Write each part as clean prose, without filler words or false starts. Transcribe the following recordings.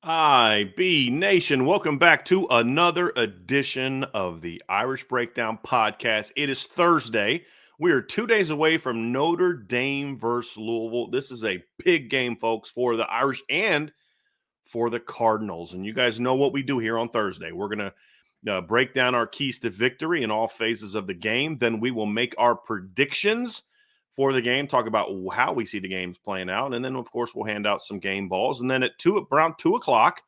IB Nation, welcome back to another edition of the Irish Breakdown Podcast. It is Thursday. We are 2 days away from Notre Dame versus Louisville. This is a big game, folks, for the Irish and for the Cardinals. And you guys know what we do here on Thursday. We're going to break down our keys to victory in all phases of the game. Then we will make our predictions for the game, talk about how we see the games playing out. And then, of course, we'll hand out some game balls. And then at around 2 o'clock,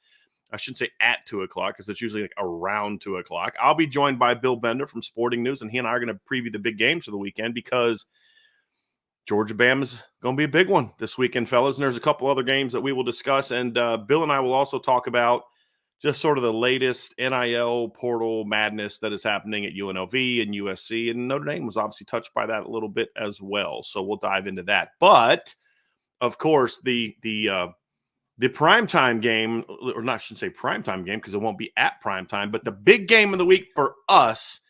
I shouldn't say at 2 o'clock because it's usually like around 2 o'clock, I'll be joined by Bill Bender from Sporting News, and he and I are going to preview the big games for the weekend because Georgia-Bama's going to be a big one this weekend, fellas. And there's a couple other games that we will discuss. And Bill and I will also talk about just sort of the latest NIL portal madness that is happening at UNLV and USC. And Notre Dame was obviously touched by that a little bit as well. So we'll dive into that. But, of course, the primetime game, or not, I shouldn't say primetime game because it won't be at primetime, but the big game of the week for us,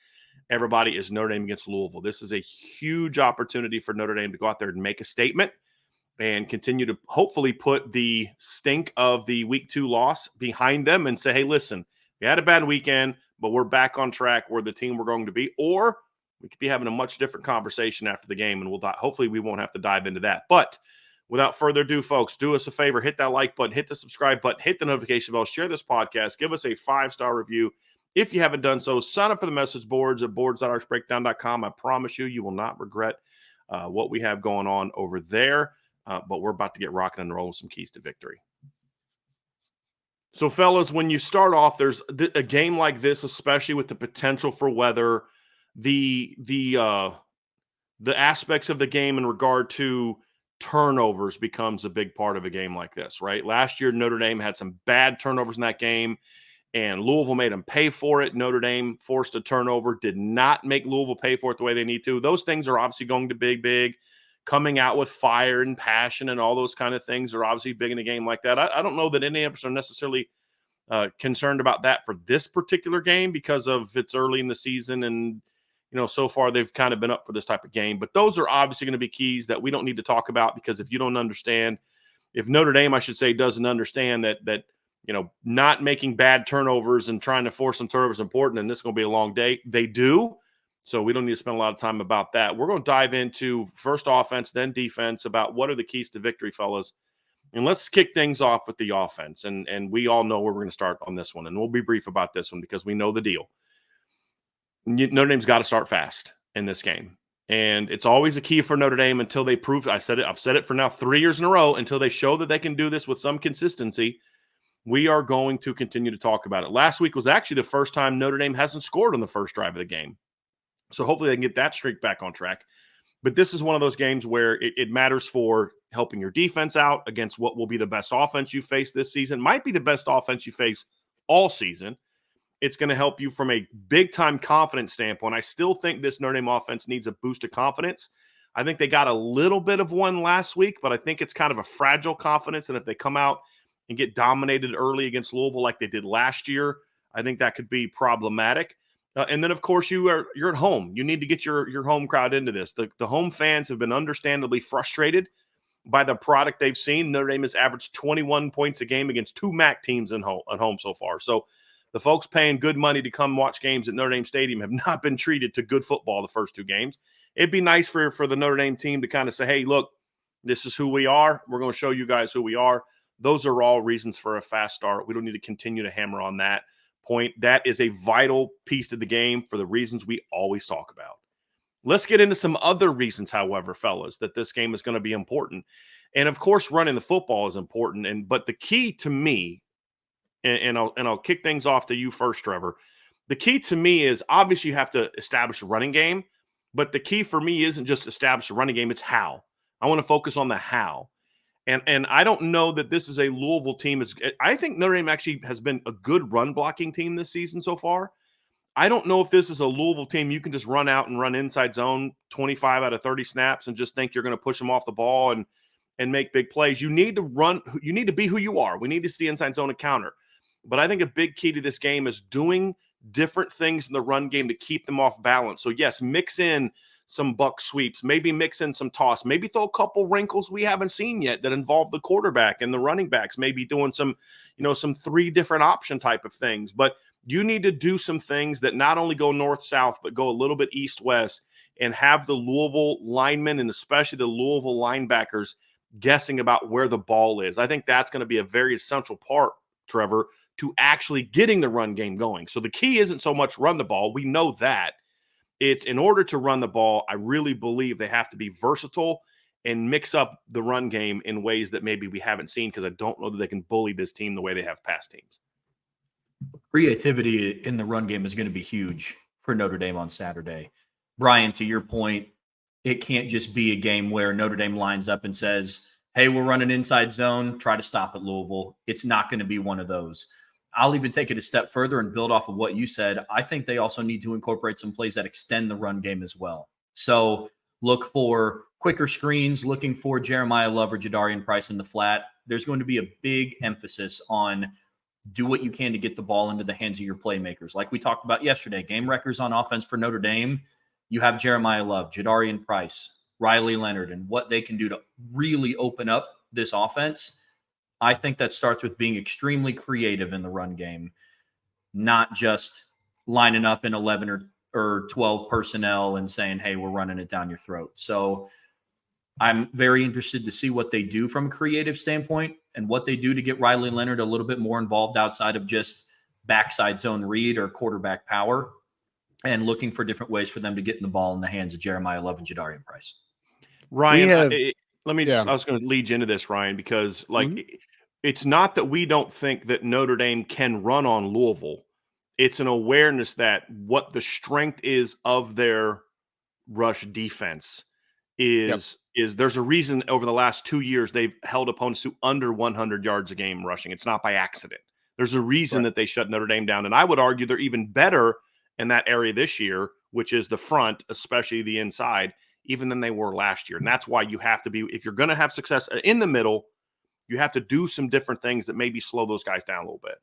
everybody, is Notre Dame against Louisville. This is a huge opportunity for Notre Dame to go out there and make a statement and continue to hopefully put the stink of the week 2 loss behind them and say, hey, listen, we had a bad weekend, but we're back on track. We're the team we're going to be. Or we could be having a much different conversation after the game, and hopefully we won't have to dive into that. But without further ado, folks, do us a favor, hit that like button, hit the subscribe button, hit the notification bell, share this podcast, give us a 5-star review. If you haven't done so, sign up for the message boards at boards.irishbreakdown.com. I promise you will not regret what we have going on over there. But we're about to get rocking and rolling with some keys to victory. So, fellas, when you start off, there's a game like this, especially with the potential for weather, the aspects of the game in regard to turnovers becomes a big part of a game like this, right? Last year, Notre Dame had some bad turnovers in that game, and Louisville made them pay for it. Notre Dame forced a turnover, did not make Louisville pay for it the way they need to. Those things are obviously going to be big. Coming out with fire and passion and all those kind of things are obviously big in a game like that. I don't know that any of us are necessarily concerned about that for this particular game because of it's early in the season and, so far they've kind of been up for this type of game. But those are obviously going to be keys that we don't need to talk about because if you don't understand, if Notre Dame, I should say, doesn't understand that not making bad turnovers and trying to force some turnovers is important and this is going to be a long day, they do. So we don't need to spend a lot of time about that. We're going to dive into first offense, then defense, about what are the keys to victory, fellas. And let's kick things off with the offense. And we all know where we're going to start on this one. And we'll be brief about this one because we know the deal. Notre Dame's got to start fast in this game. And it's always a key for Notre Dame until they prove, I've said it for now 3 years in a row, until they show that they can do this with some consistency. We are going to continue to talk about it. Last week was actually the first time Notre Dame hasn't scored on the first drive of the game. So hopefully they can get that streak back on track. But this is one of those games where it matters for helping your defense out against what will be the best offense you face this season. Might be the best offense you face all season. It's going to help you from a big-time confidence standpoint. I still think this Notre Dame offense needs a boost of confidence. I think they got a little bit of one last week, but I think it's kind of a fragile confidence. And if they come out and get dominated early against Louisville like they did last year, I think that could be problematic. And then, of course, you're at home. You need to get your home crowd into this. The home fans have been understandably frustrated by the product they've seen. Notre Dame has averaged 21 points a game against 2 MAC teams at home so far. So the folks paying good money to come watch games at Notre Dame Stadium have not been treated to good football the first 2 games. It'd be nice for the Notre Dame team to kind of say, hey, look, this is who we are. We're going to show you guys who we are. Those are all reasons for a fast start. We don't need to continue to hammer on that point. That is a vital piece of the game for the reasons we always talk about. Let's get into some other reasons, however, fellas, that this game is going to be important. And of course, running the football is important. But the key to me, and I'll kick things off to you first, Trevor. The key to me is obviously you have to establish a running game, but the key for me isn't just establish a running game, it's how. I want to focus on the how. And I don't know that this is a Louisville team. I think Notre Dame actually has been a good run blocking team this season so far. I don't know if this is a Louisville team you can just run out and run inside zone 25 out of 30 snaps and just think you're going to push them off the ball and make big plays. You need to run. You need to be who you are. We need to see inside zone and counter. But I think a big key to this game is doing different things in the run game to keep them off balance. So, yes, mix in some buck sweeps, maybe mix in some toss, maybe throw a couple wrinkles we haven't seen yet that involve the quarterback and the running backs, maybe doing some, some 3 different option type of things. But you need to do some things that not only go north-south, but go a little bit east-west and have the Louisville linemen and especially the Louisville linebackers guessing about where the ball is. I think that's going to be a very essential part, Trevor, to actually getting the run game going. So the key isn't so much run the ball. We know that. It's in order to run the ball, I really believe they have to be versatile and mix up the run game in ways that maybe we haven't seen, because I don't know that they can bully this team the way they have past teams. Creativity in the run game is going to be huge for Notre Dame on Saturday. Brian, to your point, it can't just be a game where Notre Dame lines up and says, hey, we're running inside zone, try to stop at Louisville. It's not going to be one of those. I'll even take it a step further and build off of what you said. I think they also need to incorporate some plays that extend the run game as well. So look for quicker screens, looking for Jeremiah Love or Jadarian Price in the flat. There's going to be a big emphasis on do what you can to get the ball into the hands of your playmakers. Like we talked about yesterday, game wreckers on offense for Notre Dame. You have Jeremiah Love, Jadarian Price, Riley Leonard, and what they can do to really open up this offense. I think that starts with being extremely creative in the run game, not just lining up in 11 or 12 personnel and saying, hey, we're running it down your throat. So I'm very interested to see what they do from a creative standpoint and what they do to get Riley Leonard a little bit more involved outside of just backside zone read or quarterback power, and looking for different ways for them to get the ball in the hands of Jeremiah Love and Jadarian Price. Ryan, I was going to lead you into this, Ryan, because it's not that we don't think that Notre Dame can run on Louisville. It's an awareness that what the strength is of their rush defense is there's a reason over the last 2 years they've held opponents to under 100 yards a game rushing. It's not by accident. There's a reason that they shut Notre Dame down. And I would argue they're even better in that area this year, which is the front, especially the inside, even than they were last year. And that's why you have to be, if you're going to have success in the middle, you have to do some different things that maybe slow those guys down a little bit.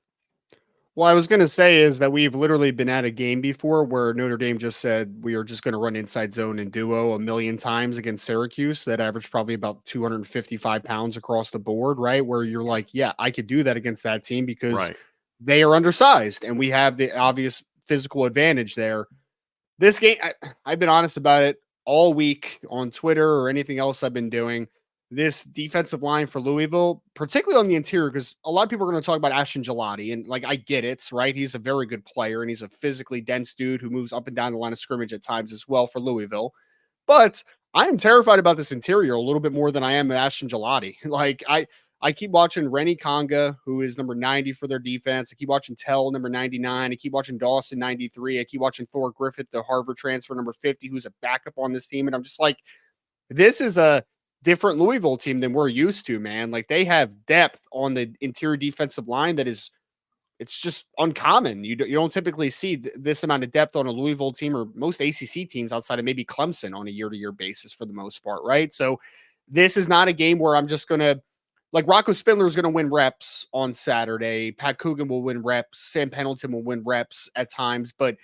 Well, I was going to say is that we've literally been at a game before where Notre Dame just said we are just going to run inside zone and duo a million times against Syracuse that averaged probably about 255 pounds across the board, right? Where you're like, yeah, I could do that against that team because they are undersized and we have the obvious physical advantage there. This game, I've been honest about it all week on Twitter or anything else I've been doing. This defensive line for Louisville, particularly on the interior, because a lot of people are going to talk about Ashton Gelati, and like I get it, right? He's a very good player, and he's a physically dense dude who moves up and down the line of scrimmage at times as well for Louisville. But I am terrified about this interior a little bit more than I am Ashton Gelati. Like I keep watching Rennie Conga, who is number 90 for their defense. I keep watching Tell, number 99. I keep watching Dawson, 93. I keep watching Thor Griffith, the Harvard transfer, number 50, who's a backup on this team. And I'm just like, this is a different Louisville team than we're used to, man. Like they have depth on the interior defensive line that is, it's just uncommon. You don't typically see this amount of depth on a Louisville team or most ACC teams outside of maybe Clemson on a year-to-year basis for the most part, right? So this is not a game where I'm just going to, like Rocco Spindler is going to win reps on Saturday. Pat Coogan will win reps. Sam Pendleton will win reps at times, but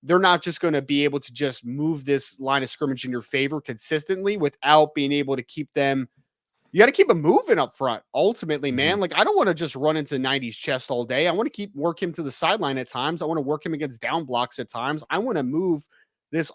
they're not just going to be able to just move this line of scrimmage in your favor consistently without being able to keep them. You got to keep them moving up front. Ultimately, man, like I don't want to just run into 90's chest all day. I want to work him to the sideline at times. I want to work him against down blocks at times. I want to move this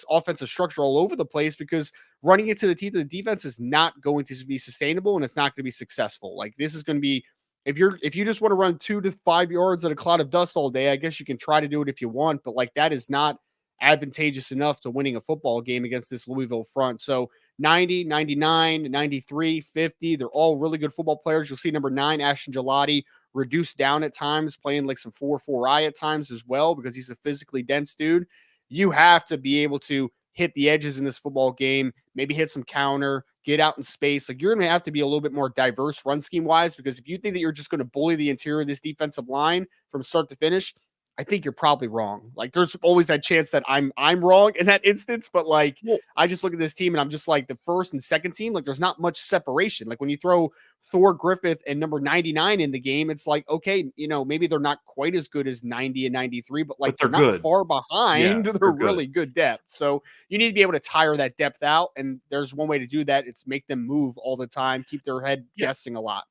offensive structure all over the place because running it to the teeth of the defense is not going to be sustainable and it's not going to be successful. Like this is going to be, if you just want to run 2 to 5 yards at a cloud of dust all day, I guess you can try to do it if you want, but like that is not advantageous enough to winning a football game against this Louisville front. So 90, 99, 93, 50, they're all really good football players. You'll see number 9, Ashton Gelati, reduced down at times, playing like some 4-4-I at times as well because he's a physically dense dude. You have to be able to hit the edges in this football game, maybe hit some counter, get out in space. Like you're going to have to be a little bit more diverse run scheme wise, because if you think that you're just going to bully the interior of this defensive line from start to finish, I think you're probably wrong. Like, there's always that chance that I'm wrong in that instance, but like, Well, I just look at this team and I'm just like, the first and second team, like, there's not much separation. Like, when you throw Thor Griffith and number 99 in the game, it's like, okay, maybe they're not quite as good as 90 and 93, but like, but they're they're not good. far Yeah, behind. They're they're good. really good depth. So you need to be able to tire that depth out. And there's one way to do that. It's make them move all the time, keep their head Yeah. guessing a lot.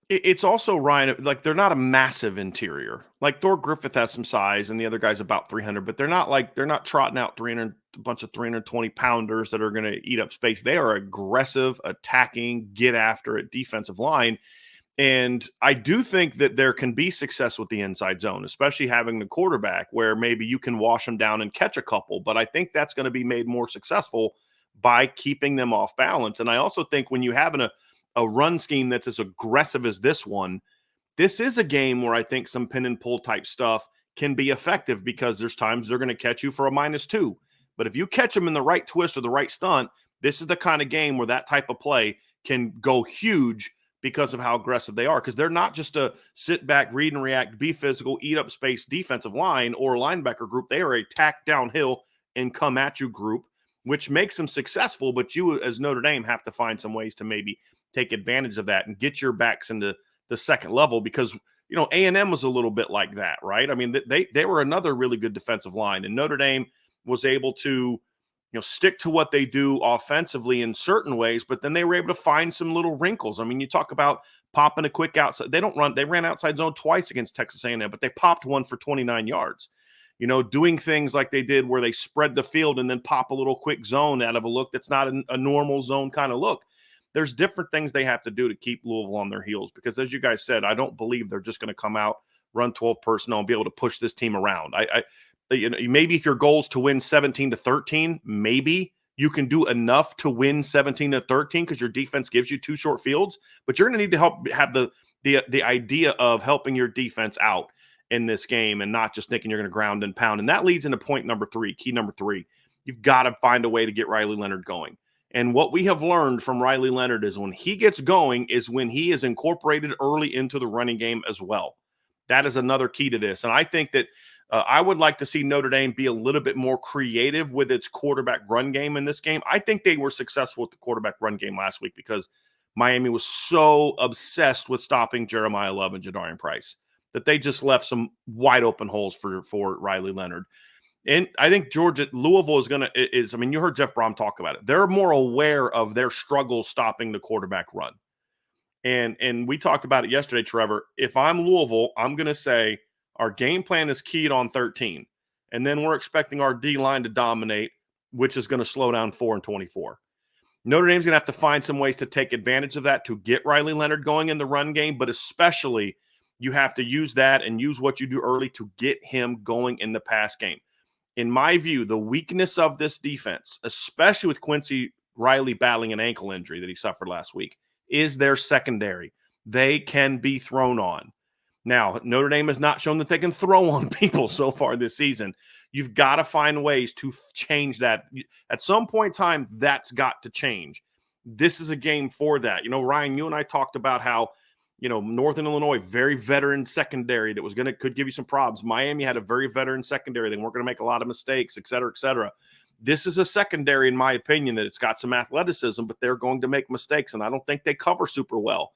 It's also, Ryan, like they're not a massive interior. Like Thor Griffith has some size and the other guy's about 300, but they're not trotting out 300, a bunch of 320 pounders that are going to eat up space. They are aggressive, attacking, get after it defensive line. And I do think that there can be success with the inside zone, especially having the quarterback where maybe you can wash them down and catch a couple. But I think that's going to be made more successful by keeping them off balance. And I also think when you have a run scheme that's as aggressive as this one, this is a game where I think some pin and pull type stuff can be effective because there's times they're going to catch you for a -2. But if you catch them in the right twist or the right stunt, this is the kind of game where that type of play can go huge because of how aggressive they are. Because they're not just a sit back, read and react, be physical, eat up space defensive line or linebacker group. They are a tack downhill and come at you group, which makes them successful. But you, as Notre Dame, have to find some ways to maybe take advantage of that and get your backs into the second level because, A&M was a little bit like that, right? I mean, they were another really good defensive line, and Notre Dame was able to, stick to what they do offensively in certain ways, but then they were able to find some little wrinkles. I mean, you talk about popping a quick outside. They ran outside zone twice against Texas A&M, but they popped one for 29 yards. Doing things like they did where they spread the field and then pop a little quick zone out of a look that's not a normal zone kind of look. There's different things they have to do to keep Louisville on their heels because, as you guys said, I don't believe they're just going to come out, run 12 personnel, and be able to push this team around. Maybe if your goal is to win 17-13, maybe you can do enough to win 17-13 because your defense gives you 2 short fields. But you're going to need to have the idea of helping your defense out in this game and not just thinking you're going to ground and pound. And that leads into point number 3, key number 3. You've got to find a way to get Riley Leonard going. And what we have learned from Riley Leonard is when he gets going is when he is incorporated early into the running game as well. That is another key to this. And I think that I would like to see Notre Dame be a little bit more creative with its quarterback run game in this game. I think they were successful with the quarterback run game last week because Miami was so obsessed with stopping Jeremiah Love and Jadarian Price that they just left some wide open holes for Riley Leonard. And I think Louisville you heard Jeff Brom talk about it. They're more aware of their struggles stopping the quarterback run. And we talked about it yesterday, Trevor. If I'm Louisville, I'm going to say our game plan is keyed on 13. And then we're expecting our D-line to dominate, which is going to slow down 4 and 24. Notre Dame's going to have to find some ways to take advantage of that to get Riley Leonard going in the run game, but especially you have to use that and use what you do early to get him going in the pass game. In my view, the weakness of this defense, especially with Quincy Riley battling an ankle injury that he suffered last week, is their secondary. They can be thrown on. Now, Notre Dame has not shown that they can throw on people so far this season. You've got to find ways to change that. At some point in time, that's got to change. This is a game for that. Ryan, you and I talked about how Northern Illinois, very veteran secondary that could give you some problems. Miami had a very veteran secondary. They weren't going to make a lot of mistakes, et cetera, et cetera. This is a secondary, in my opinion, that it's got some athleticism, but they're going to make mistakes, and I don't think they cover super well.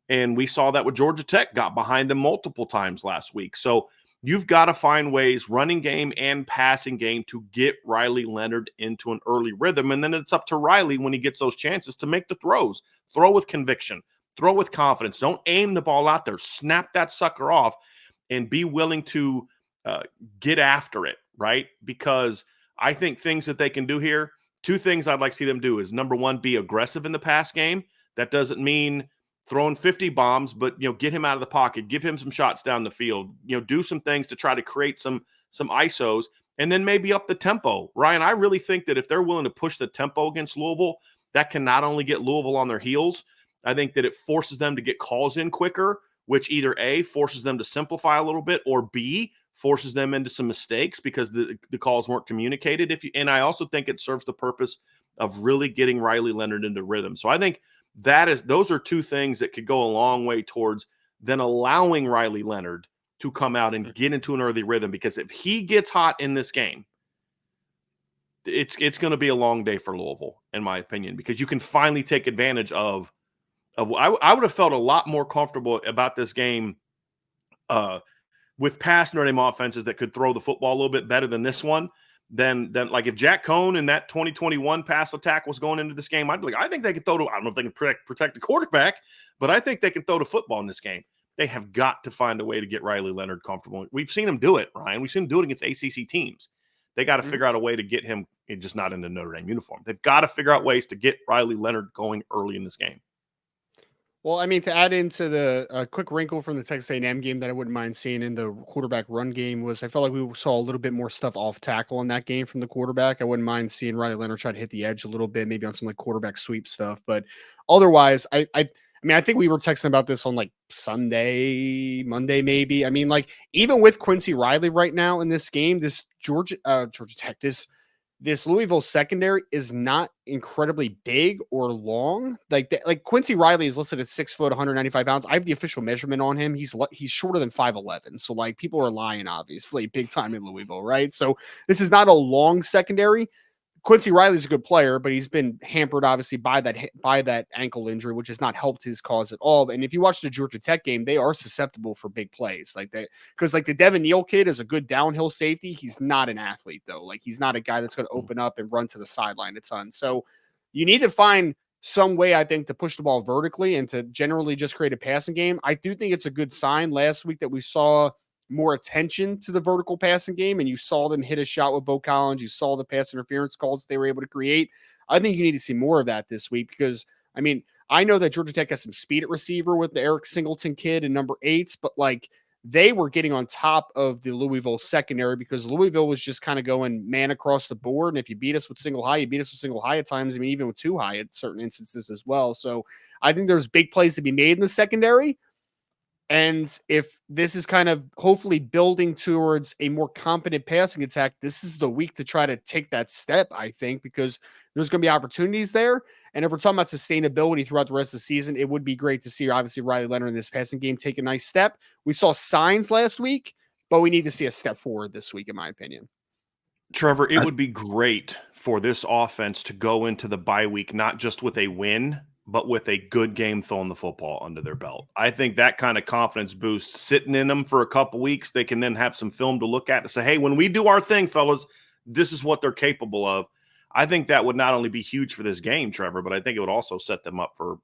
And we saw that with Georgia Tech, got behind them multiple times last week. So you've got to find ways, running game and passing game, to get Riley Leonard into an early rhythm. And then it's up to Riley when he gets those chances to make the throws. Throw with conviction. Throw with confidence. Don't aim the ball out there. Snap that sucker off and be willing to get after it, right? Because I think things that they can do here, 2 things I'd like to see them do is, number 1, be aggressive in the pass game. That doesn't mean throwing 50 bombs, but, get him out of the pocket, give him some shots down the field, do some things to try to create some ISOs, and then maybe up the tempo. Ryan, I really think that if they're willing to push the tempo against Louisville, that can not only get Louisville on their heels, I think that it forces them to get calls in quicker, which either A, forces them to simplify a little bit, or B, forces them into some mistakes because the calls weren't communicated. And I also think it serves the purpose of really getting Riley Leonard into rhythm. So I think those are 2 things that could go a long way towards then allowing Riley Leonard to come out and get into an early rhythm, because if he gets hot in this game, it's going to be a long day for Louisville, in my opinion, because you can finally take advantage of I would have felt a lot more comfortable about this game with past Notre Dame offenses that could throw the football a little bit better than this one. Then like if Jack Cohn and that 2021 pass attack was going into this game, I'd be like, I think they can throw I don't know if they can protect the quarterback, but I think they can throw the football in this game. They have got to find a way to get Riley Leonard comfortable. We've seen him do it, Ryan. We've seen him do it against ACC teams. They got to figure out a way to get him just not in the Notre Dame uniform. They've got to figure out ways to get Riley Leonard going early in this game. Well, I mean, to add into the quick wrinkle from the Texas A&M game that I wouldn't mind seeing in the quarterback run game was I felt like we saw a little bit more stuff off tackle in that game from the quarterback. I wouldn't mind seeing Riley Leonard try to hit the edge a little bit, maybe on some like quarterback sweep stuff. But otherwise, I mean, I think we were texting about this on like Sunday, Monday, maybe. I mean, like even with Quincy Riley right now in this game, this Georgia Tech, this Louisville secondary is not incredibly big or long. Like Quincy Riley is listed at 6 foot, 195 pounds. I have the official measurement on him. He's shorter than 5'11". So like people are lying, obviously, big time in Louisville, right? So this is not a long secondary. Quincy Riley's a good player, but he's been hampered obviously by that ankle injury, which has not helped his cause at all. And if you watch the Georgia Tech game, they are susceptible for big plays because like the Devin Neal kid is a good downhill safety. He's not an athlete though. Like he's not a guy that's going to open up and run to the sideline a ton. So you need to find some way, I think, to push the ball vertically and to generally just create a passing game. I do think it's a good sign last week that we saw more attention to the vertical passing game, and you saw them hit a shot with Bo Collins. You saw the pass interference calls they were able to create. I think you need to see more of that this week because, I mean, I know that Georgia Tech has some speed at receiver with the Eric Singleton kid and number 8s, but like they were getting on top of the Louisville secondary because Louisville was just kind of going man across the board. And if you beat us with single high, you beat us with single high at times. I mean, even with too high at certain instances as well. So I think there's big plays to be made in the secondary. And if this is kind of hopefully building towards a more competent passing attack, this is the week to try to take that step, I think, because there's going to be opportunities there. And if we're talking about sustainability throughout the rest of the season, it would be great to see, obviously, Riley Leonard in this passing game take a nice step. We saw signs last week, but we need to see a step forward this week, in my opinion. Trevor, it would be great for this offense to go into the bye week not just with a win, but with a good game throwing the football under their belt. I think that kind of confidence boost sitting in them for a couple weeks, they can then have some film to look at to say, hey, when we do our thing, fellas, this is what they're capable of. I think that would not only be huge for this game, Trevor, but I think it would also set them up for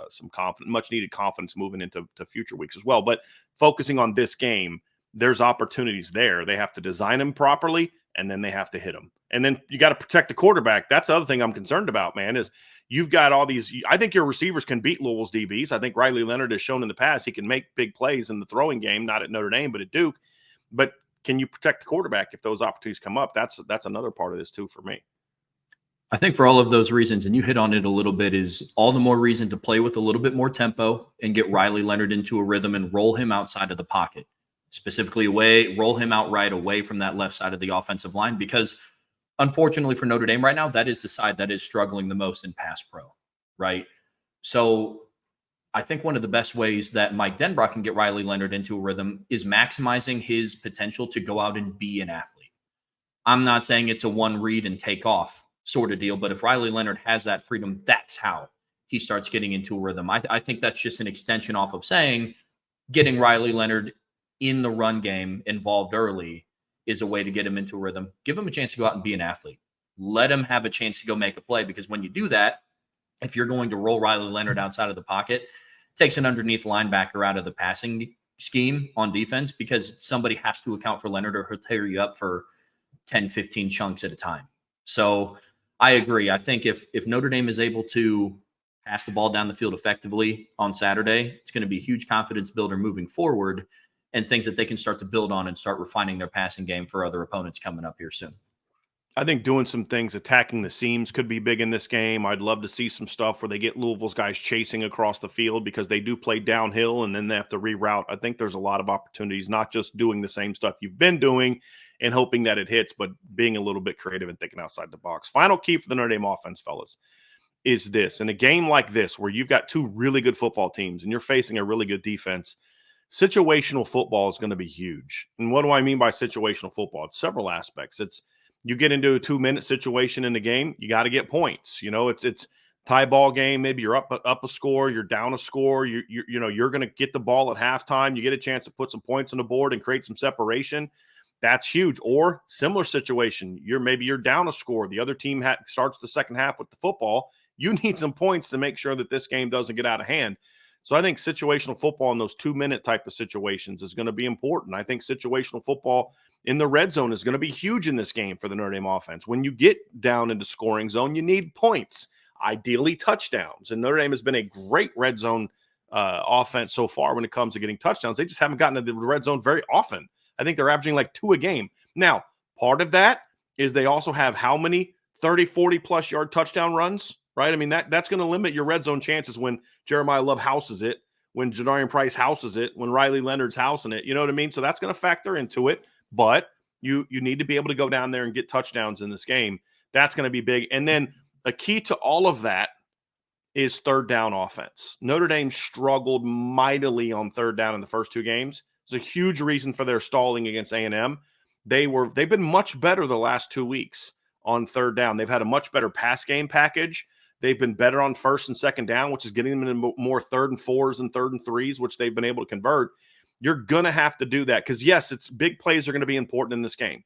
some much needed confidence moving into future weeks as well. But focusing on this game, there's opportunities there. They have to design them properly, and then they have to hit them. And then you got to protect the quarterback. That's the other thing I'm concerned about, man, is you've got all these – I think your receivers can beat Louisville's DBs. I think Riley Leonard has shown in the past he can make big plays in the throwing game, not at Notre Dame, but at Duke. But can you protect the quarterback if those opportunities come up? That's another part of this too for me. I think for all of those reasons, and you hit on it a little bit, is all the more reason to play with a little bit more tempo and get Riley Leonard into a rhythm and roll him outside of the pocket, specifically roll him outright away from that left side of the offensive line, because unfortunately for Notre Dame right now, that is the side that is struggling the most in pass pro, right? So I think one of the best ways that Mike Denbrock can get Riley Leonard into a rhythm is maximizing his potential to go out and be an athlete. I'm not saying it's a one read and take off sort of deal, but if Riley Leonard has that freedom, that's how he starts getting into a rhythm. I think that's just an extension off of saying getting Riley Leonard in the run game involved early is a way to get him into a rhythm. Give him a chance to go out and be an athlete. Let him have a chance to go make a play, because when you do that, if you're going to roll Riley Leonard outside of the pocket, it takes an underneath linebacker out of the passing scheme on defense, because somebody has to account for Leonard or he'll tear you up for 10, 15 chunks at a time. So I agree. I think if Notre Dame is able to pass the ball down the field effectively on Saturday, it's going to be a huge confidence builder moving forward and things that they can start to build on and start refining their passing game for other opponents coming up here soon. I think doing some things, attacking the seams could be big in this game. I'd love to see some stuff where they get Louisville's guys chasing across the field, because they do play downhill and then they have to reroute. I think there's a lot of opportunities, not just doing the same stuff you've been doing and hoping that it hits, but being a little bit creative and thinking outside the box. Final key for the Notre Dame offense, fellas, is this. In a game like this, where you've got two really good football teams and you're facing a really good defense, situational football is going to be huge. And what do I mean by situational football? It's several aspects. It's you get into a 2-minute situation in the game, you got to get points. It's tie ball game. Maybe you're up a score, you're down a score. You're going to get the ball at halftime. You get a chance to put some points on the board and create some separation. That's huge. Or similar situation, you're down a score. The other team starts the second half with the football. You need some points to make sure that this game doesn't get out of hand. So I think situational football in those 2-minute type of situations is going to be important. I think situational football in the red zone is going to be huge in this game for the Notre Dame offense. When you get down into scoring zone, you need points, ideally touchdowns. And Notre Dame has been a great red zone offense so far when it comes to getting touchdowns. They just haven't gotten to the red zone very often. I think they're averaging like 2 a game. Now, part of that is they also have how many 30, 40-plus yard touchdown runs, right? I mean, that's going to limit your red zone chances when Jeremiah Love houses it, when Jadarian Price houses it, when Riley Leonard's housing it. You know what I mean? So that's going to factor into it. But you need to be able to go down there and get touchdowns in this game. That's going to be big. And then a key to all of that is third down offense. Notre Dame struggled mightily on third down in the first 2 games. It's a huge reason for their stalling against A&M. They've been much better the last 2 weeks on third down. They've had a much better pass game package. They've been better on first and second down, which is getting them into more 3rd and 4s and 3rd and 3s, which they've been able to convert. You're going to have to do that because, yes, it's big plays are going to be important in this game.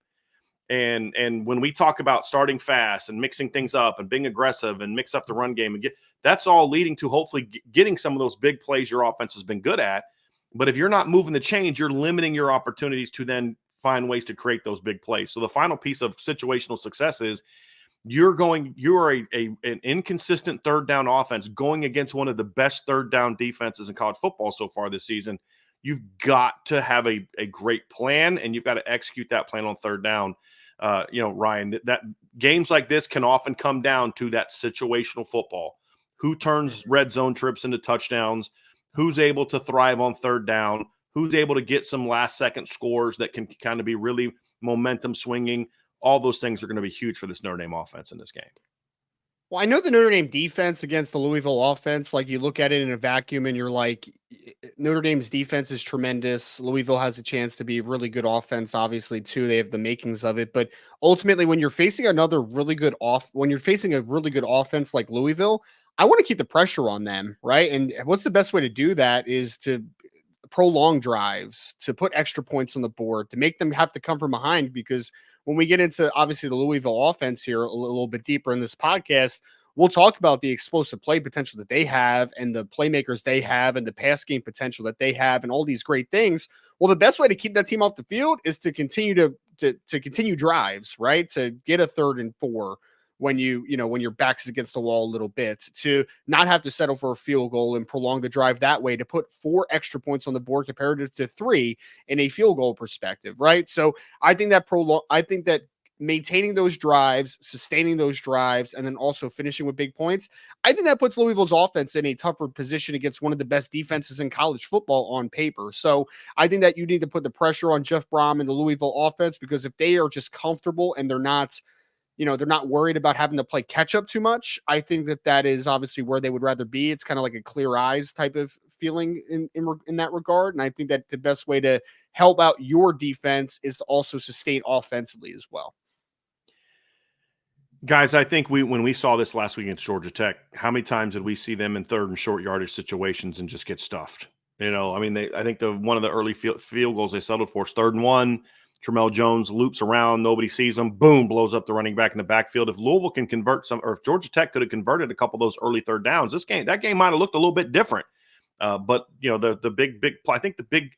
And when we talk about starting fast and mixing things up and being aggressive and mix up the run game, that's all leading to hopefully getting some of those big plays your offense has been good at. But if you're not moving the chains, you're limiting your opportunities to then find ways to create those big plays. So the final piece of situational success is you are an inconsistent third down offense going against one of the best third down defenses in college football so far this season. You've got to have a great plan, and you've got to execute that plan on third down. Ryan, that games like this can often come down to that situational football. Who turns red zone trips into touchdowns? Who's able to thrive on third down? Who's able to get some last-second scores that can kind of be really momentum swinging? All those things are going to be huge for this Notre Dame offense in this game. Well, I know the Notre Dame defense against the Louisville offense, like you look at it in a vacuum and you're like, Notre Dame's defense is tremendous. Louisville has a chance to be a really good offense, obviously, too. They have the makings of it. But ultimately, when you're facing a really good offense like Louisville, I want to keep the pressure on them, right? And what's the best way to do that is to prolong drives, to put extra points on the board, to make them have to come from behind. Because when we get into obviously the Louisville offense here a little bit deeper in this podcast, we'll talk about the explosive play potential that they have and the playmakers they have and the pass game potential that they have and all these great things. Well, the best way to keep that team off the field is to continue to continue drives, right? To get a 3rd and 4 when when your back's against the wall a little bit, to not have to settle for a field goal and prolong the drive that way, to put 4 extra points on the board comparative to 3 in a field goal perspective, right? So I think that maintaining those drives, sustaining those drives, and then also finishing with big points, I think that puts Louisville's offense in a tougher position against one of the best defenses in college football on paper. So I think that you need to put the pressure on Jeff Brom and the Louisville offense, because if they are just comfortable and they're not worried about having to play catch up too much, I think that is obviously where they would rather be. It's kind of like a clear eyes type of feeling in that regard. And I think that the best way to help out your defense is to also sustain offensively as well. Guys, I think when we saw this last week against Georgia Tech, how many times did we see them in 3rd and short yardage situations and just get stuffed? I think one of the early field goals they settled for is 3rd and 1. Tramel Jones loops around, nobody sees him, boom, blows up the running back in the backfield. If Louisville can convert some, or if Georgia Tech could have converted a couple of those early third downs, that game might have looked a little bit different. But the big I think the big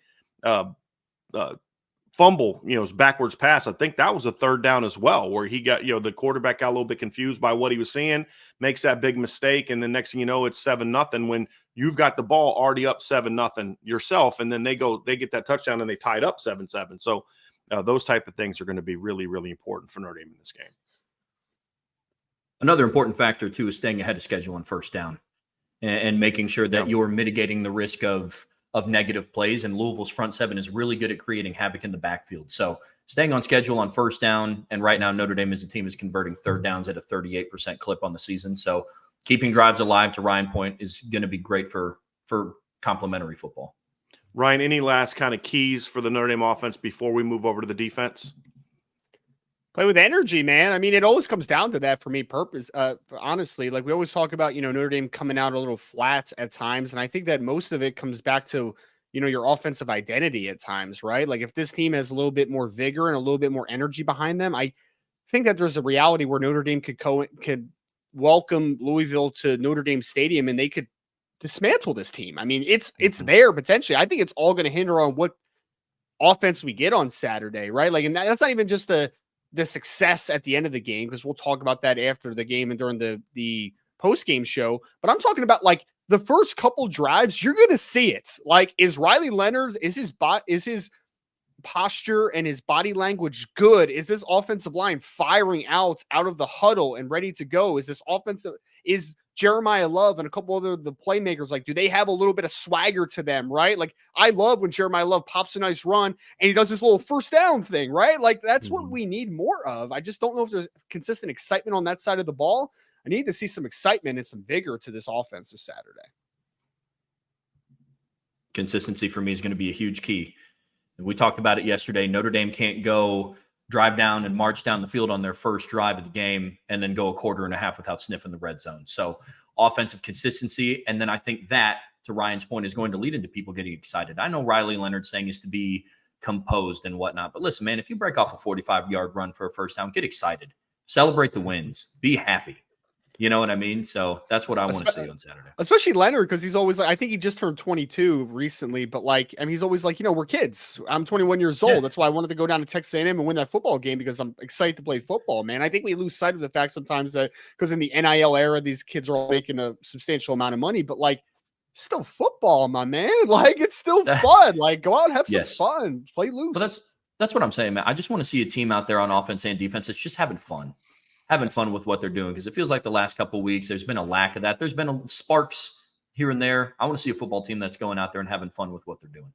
fumble, his backwards pass, I think that was a 3rd down as well, where he got, the quarterback got a little bit confused by what he was seeing, makes that big mistake, and the next thing you know, it's 7-0 when you've got the ball already up 7-0 yourself, and then they get that touchdown and they tied up 7-7. So those type of things are going to be really, really important for Notre Dame in this game. Another important factor, too, is staying ahead of schedule on first down and making sure that you're mitigating the risk of negative plays. And Louisville's front seven is really good at creating havoc in the backfield. So staying on schedule on first down. And right now, Notre Dame as a team is converting third downs at a 38% clip on the season. So keeping drives alive, to Ryan's point, is going to be great for complementary football. Ryan, any last kind of keys for the Notre Dame offense before we move over to the defense? Play with energy, man. I mean, it always comes down to that for me. Honestly, like we always talk about, Notre Dame coming out a little flat at times, and I think that most of it comes back to, your offensive identity at times, right? Like if this team has a little bit more vigor and a little bit more energy behind them, I think that there's a reality where Notre Dame could welcome Louisville to Notre Dame Stadium and they could dismantle this team. I mean, it's there potentially. I think it's all going to hinder on what offense we get on Saturday, right? Like, and that's not even just the success at the end of the game, because we'll talk about that after the game and during the post-game show. But I'm talking about like the first couple drives, you're going to see it. Like, is Riley Leonard, is his posture and his body language good? Is this offensive line firing out of the huddle and ready to go? Is Jeremiah Love and a couple other the playmakers, like, do they have a little bit of swagger to them, right? Like, I love when Jeremiah Love pops a nice run and he does this little first down thing, right? Like, that's what we need more of. I just don't know if there's consistent excitement on that side of the ball. I need to see some excitement and some vigor to this offense this Saturday. Consistency for me is going to be a huge key. We talked about it yesterday. Notre Dame can't go drive down and march down the field on their first drive of the game and then go a quarter and a half without sniffing the red zone. So offensive consistency. And then I think that, to Ryan's point, is going to lead into people getting excited. I know Riley Leonard saying is to be composed and whatnot, but listen, man, if you break off a 45-yard run for a first down, get excited, celebrate the wins, be happy. You know what I mean? So that's what I want to see on Saturday. Especially Leonard, because he's always like, I think he just turned 22 recently, but like, I mean, he's always like, we're kids. I'm 21 years old. Yeah. That's why I wanted to go down to Texas A&M and win that football game, because I'm excited to play football, man. I think we lose sight of the fact sometimes that because in the NIL era, these kids are all making a substantial amount of money, but like, still football, my man. Like, it's still fun. Like, go out and have some fun, play loose. But that's what I'm saying, man. I just want to see a team out there on offense and defense that's just having fun with what they're doing, because it feels like the last couple of weeks there's been a lack of that. There's been sparks here and there. I want to see a football team that's going out there and having fun with what they're doing.